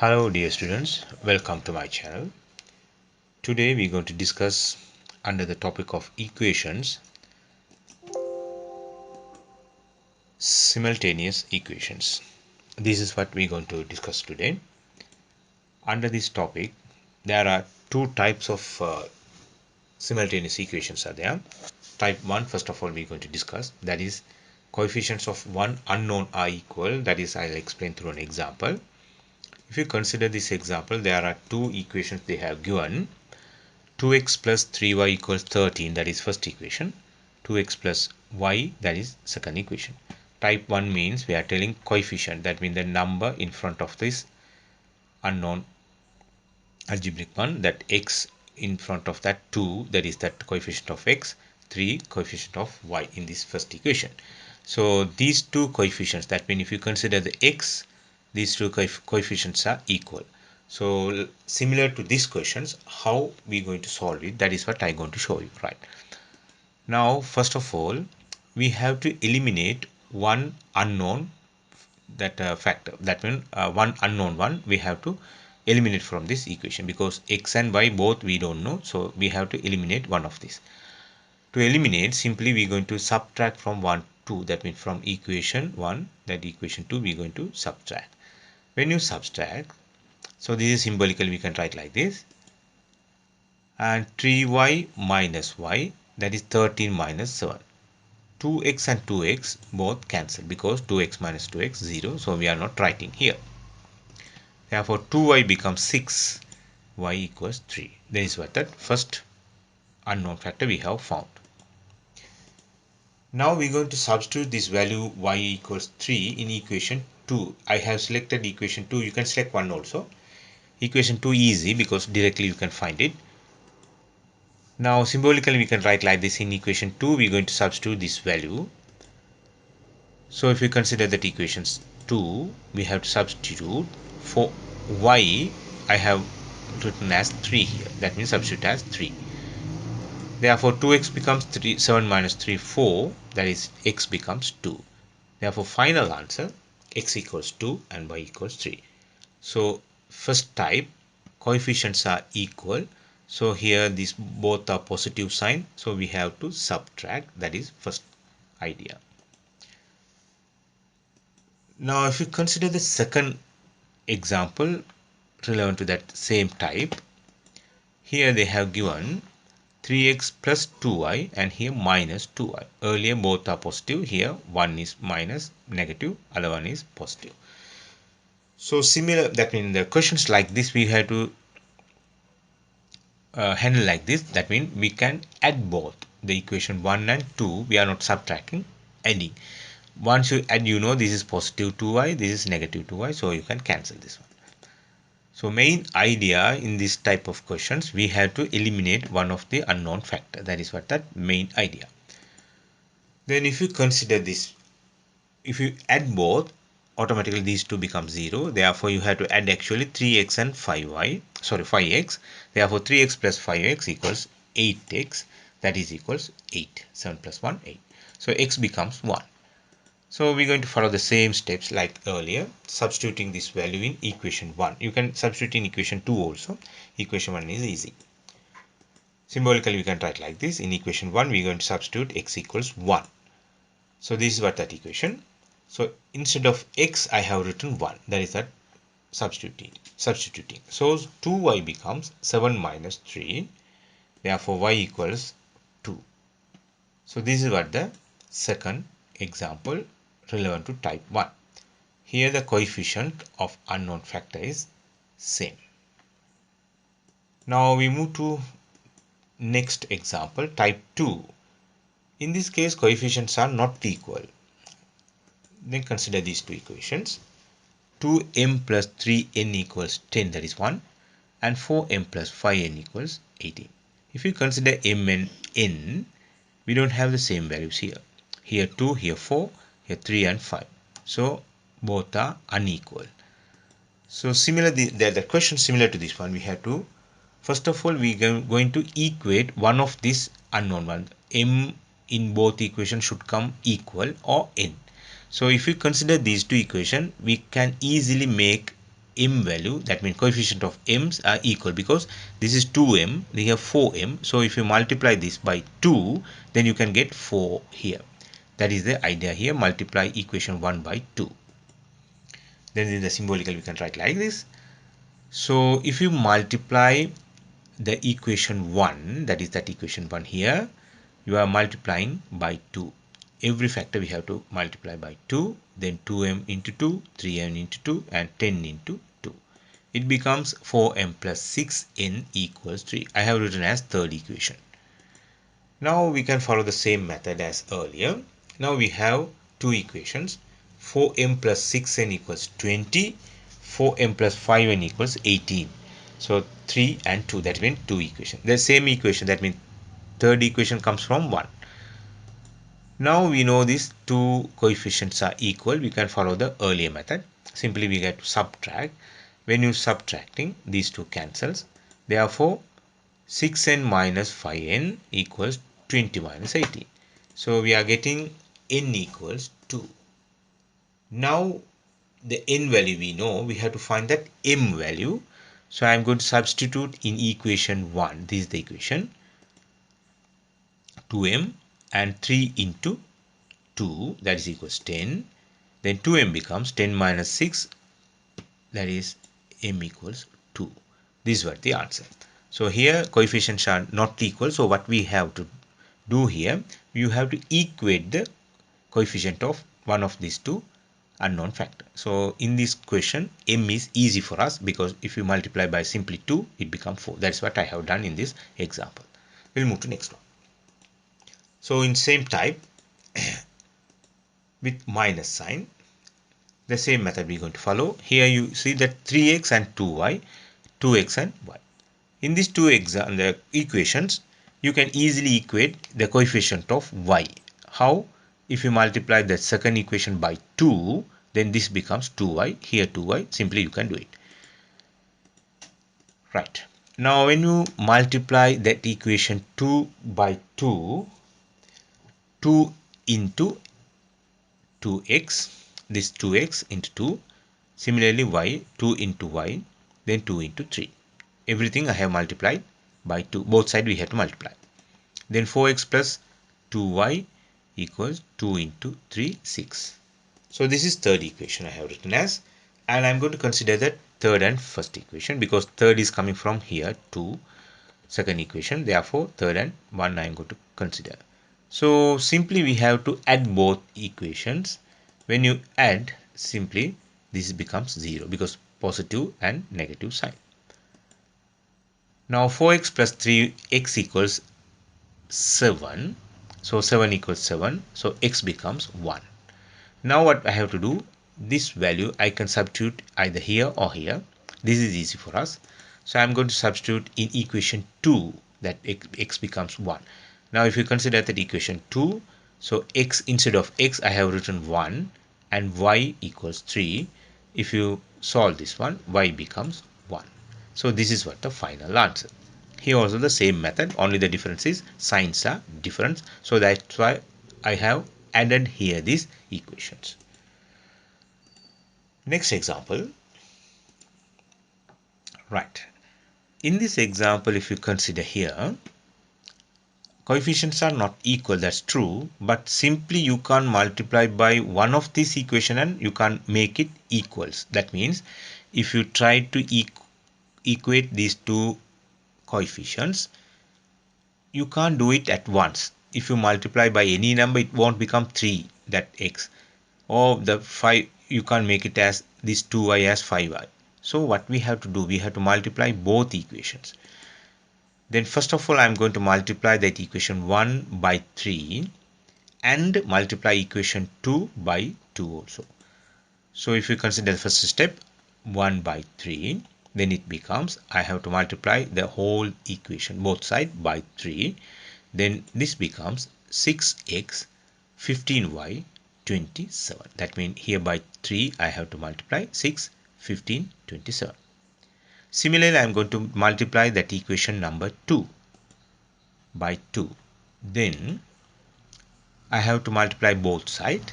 Hello dear students, welcome to my channel. Today we are going to discuss under the topic of equations, simultaneous equations. This is what we are going to discuss today. Under this topic, there are two types of simultaneous equations are there. Type 1, first of all, we are going to discuss, that is coefficients of one unknown are equal. That is, I'll explain through an example. If you consider this example, there are two equations they have given. 2x plus 3y equals 13, that is first equation. 2x plus y, that is second equation. Type 1 means we are telling coefficient, that means the number in front of this unknown algebraic one, that x in front of that 2, that is that coefficient of x, 3 coefficient of y in this first equation. So these two coefficients, that means if you consider the x, these two coefficients are equal. So similar to these questions, how we going to solve it, that is what I'm going to show you. Right now, first of all, we have to eliminate one unknown factor. That means one unknown one we have to eliminate from this equation, because x and y both we don't know, so we have to eliminate one of these. To eliminate, simply we are going to subtract from 1 2, that means from equation 1, that equation 2 we are going to subtract. When you subtract, so this is symbolically we can write like this, and 3y minus y, that is 13 minus 7. 2x and 2x both cancel, because 2x minus 2x 0, so we are not writing here. Therefore 2y becomes 6, y equals 3. That is what that first unknown factor we have found. Now we are going to substitute this value y equals 3 in equation 2. I have selected equation 2, you can select 1 also. Equation 2 easy because directly you can find it. Now symbolically we can write like this, in equation 2 we are going to substitute this value. So if we consider that equations 2, we have to substitute for y, I have written as 3 here, that means substitute as 3. Therefore 2x becomes 3, 7 minus 3 4, that is x becomes 2. Therefore final answer, x equals 2 and y equals 3. So first type, coefficients are equal, so here these both are positive sign, so we have to subtract, that is first idea. Now if you consider the second example relevant to that same type, here they have given 3x plus 2y and here minus 2y. Earlier both are positive, here one is minus, negative, other one is positive. So similar, that means the questions like this we have to handle like this. That means we can add both the equation 1 and 2, we are not subtracting, adding. Once you add, you know this is positive 2y, this is negative 2y, so you can cancel this one. So main idea in this type of questions, we have to eliminate one of the unknown factor. That is what that main idea. Then if you consider this, if you add both, automatically these two become 0. Therefore you have to add actually 3x and 5x. Therefore 3x plus 5x equals 8x, that is equals 8. 7 plus 1, 8. So x becomes 1. So we're going to follow the same steps like earlier, substituting this value in equation 1. You can substitute in equation 2 also. Equation 1 is easy. Symbolically we can write like this, in equation 1 we're going to substitute x equals 1. So this is what that equation. So instead of x I have written 1, that is that substituting. So 2y becomes 7 minus 3, therefore y equals 2. So this is what the second example relevant to type 1. Here the coefficient of unknown factor is same. Now we move to next example, type 2. In this case coefficients are not equal. Then consider these two equations. 2m plus 3n equals 10, that is 1, and 4m plus 5n equals 18. If you consider m and n, we don't have the same values here. Here 2, here 4, here 3 and 5. So both are unequal. So similar, the question similar to this one, we have to, first of all we are going to equate one of these unknown ones. M in both equations should come equal or n. So if we consider these two equations, we can easily make m value, that means coefficient of m's are equal, because this is 2m, we have 4m. So if you multiply this by 2, then you can get 4 here. That is the idea here. Multiply equation 1 by 2. Then in the symbolical we can write like this. So if you multiply the equation 1, that is that equation 1 here, you are multiplying by 2. Every factor we have to multiply by 2, then 2m into 2, 3m into 2, and 10 into 2. It becomes 4m plus 6n equals 3. I have written as third equation. Now we can follow the same method as earlier. Now we have two equations. 4m plus 6n equals 20. 4m plus 5n equals 18. So 3 and 2, that means two equations. The same equation, that means third equation comes from 1. Now we know these two coefficients are equal. We can follow the earlier method. Simply we get to subtract. When you subtracting, these two cancels. Therefore 6n minus 5n equals 20 minus 18. So we are getting n equals 2. Now the n value we know, we have to find that m value. So I am going to substitute in equation 1. This is the equation. 2m and 3 into 2, that is equals 10. Then 2m becomes 10 minus 6, that is m equals 2. This was the answer. So here coefficients are not equal. So what we have to do here, you have to equate the coefficient of one of these two unknown factor. So in this question, m is easy for us, because if you multiply by simply 2, it becomes 4. That's what I have done in this example. We'll move to next one. So in same type with minus sign, the same method we're going to follow. Here you see that 3x and 2y, 2x and y. In these two the equations, you can easily equate the coefficient of y. How? If you multiply the second equation by 2, then this becomes 2y. Here 2y, simply you can do it. Right. Now when you multiply that equation 2 by 2, 2 into 2x, this 2x into 2. Similarly y, 2 into y, then 2 into 3. Everything I have multiplied by 2. Both sides we have to multiply. Then 4x plus 2y equals 2 into 3, 6. So this is third equation I have written as, and I'm going to consider that third and first equation, because third is coming from here to second equation. Therefore third and 1 I'm going to consider. So simply we have to add both equations. When you add, simply this becomes 0, because positive and negative sign. Now 4x plus 3x equals 7. So 7 equals 7. So x becomes 1. Now what I have to do, this value I can substitute either here or here. This is easy for us. So I'm going to substitute in equation 2, that x becomes 1. Now if you consider that equation 2, so x, instead of x I have written 1 and y equals 3. If you solve this one, y becomes 1. So this is what the final answer. Here also the same method, only the difference is signs are different. So that's why I have added here these equations. Next example. Right. In this example, if you consider here, coefficients are not equal, that's true, but simply you can't multiply by one of these equation and you can't make it equals. That means if you try to equate these two coefficients, you can't do it at once. If you multiply by any number, it won't become 3, that x, or the 5, you can't make it as this 2y as 5y. So what we have to do, we have to multiply both equations. Then first of all, I'm going to multiply that equation 1 by 3 and multiply equation 2 by 2 also. So if you consider the first step, 1 by 3, then it becomes, I have to multiply the whole equation, both sides, by 3. Then this becomes 6x, 15y, 27. That means here by 3, I have to multiply 6, 15, 27. Similarly, I am going to multiply that equation number 2 by 2. Then I have to multiply both sides.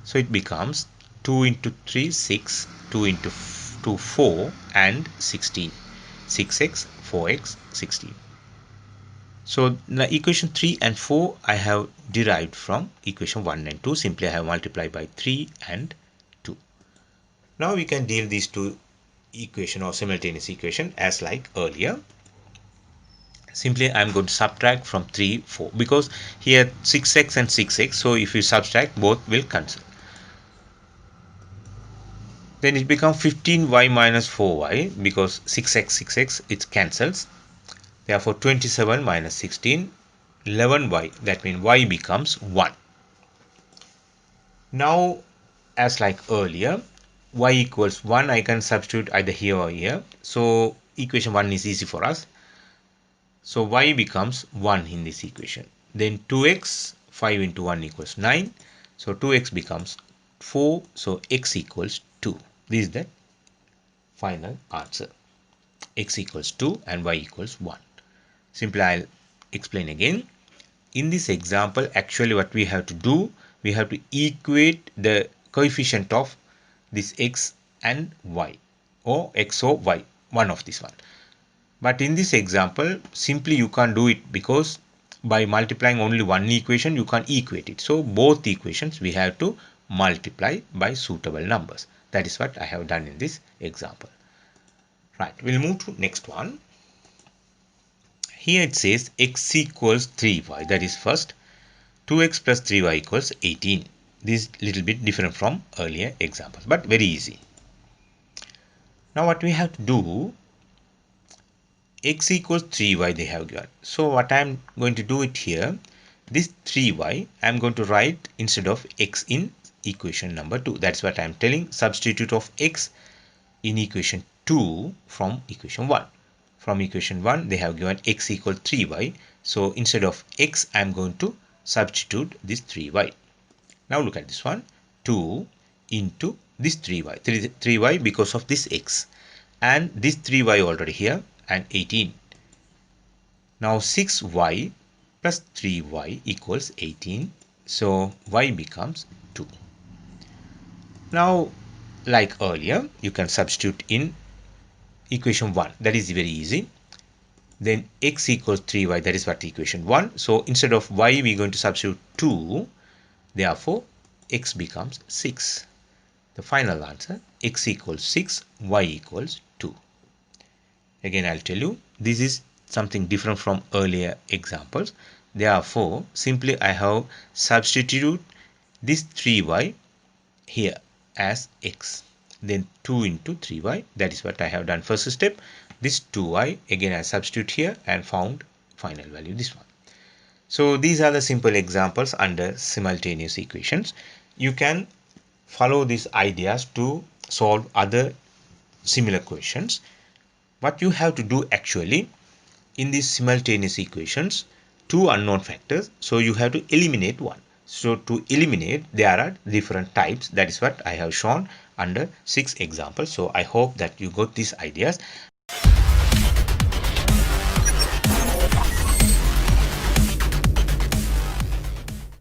So it becomes 2 into 3, 6, 2 into to 4 and 16. 6x, 4x, 16. So the equation 3 and 4 I have derived from equation 1 and 2. Simply I have multiplied by 3 and 2. Now we can deal these two equation or simultaneous equation as like earlier. Simply I'm going to subtract from 3, 4 because here 6x and 6x. So if you subtract, both will cancel. Then it becomes 15y minus 4y because 6x, 6x, it cancels. Therefore 27 minus 16, 11y. That means y becomes 1. Now as like earlier, y equals 1, I can substitute either here or here. So equation 1 is easy for us. So y becomes 1 in this equation. Then 2x, 5 into 1 equals 9. So 2x becomes 4. So x equals 2. This is the final answer. X equals 2 and y equals 1. Simply I'll explain again. In this example, actually what we have to do, we have to equate the coefficient of this x and y, or x or y, one of this one. But in this example, simply you can't do it because by multiplying only one equation, you can't equate it. So both equations we have to multiply by suitable numbers. That is what I have done in this example. Right, we'll move to next one. Here it says x equals 3y, that is first. 2x plus 3y equals 18. This is little bit different from earlier examples, but very easy. Now what we have to do, x equals 3y they have given. So what I am going to do it here, this 3y I am going to write instead of x in equation number 2. That's what I am telling. Substitute of x in equation 2 from equation 1. From equation 1 they have given x equals 3y. So instead of x I am going to substitute this 3y. Now look at this one. 2 into this 3y. 3y because of this x. And this 3y already here and 18. Now 6y plus 3y equals 18. So y becomes 2. Now like earlier, you can substitute in equation 1. That is very easy. Then x equals 3y. That is what equation 1. So instead of y, we are going to substitute 2. Therefore, x becomes 6. The final answer, x equals 6, y equals 2. Again, I'll tell you, this is something different from earlier examples. Therefore, simply I have substituted this 3y here as x. Then 2 into 3y. That is what I have done first step. This 2y, again I substitute here and found final value, this one. So these are the simple examples under simultaneous equations. You can follow these ideas to solve other similar questions. What you have to do actually in these simultaneous equations, two unknown factors, so you have to eliminate one. So to eliminate, there are different types. That is what I have shown under 6 examples. So I hope that you got these ideas.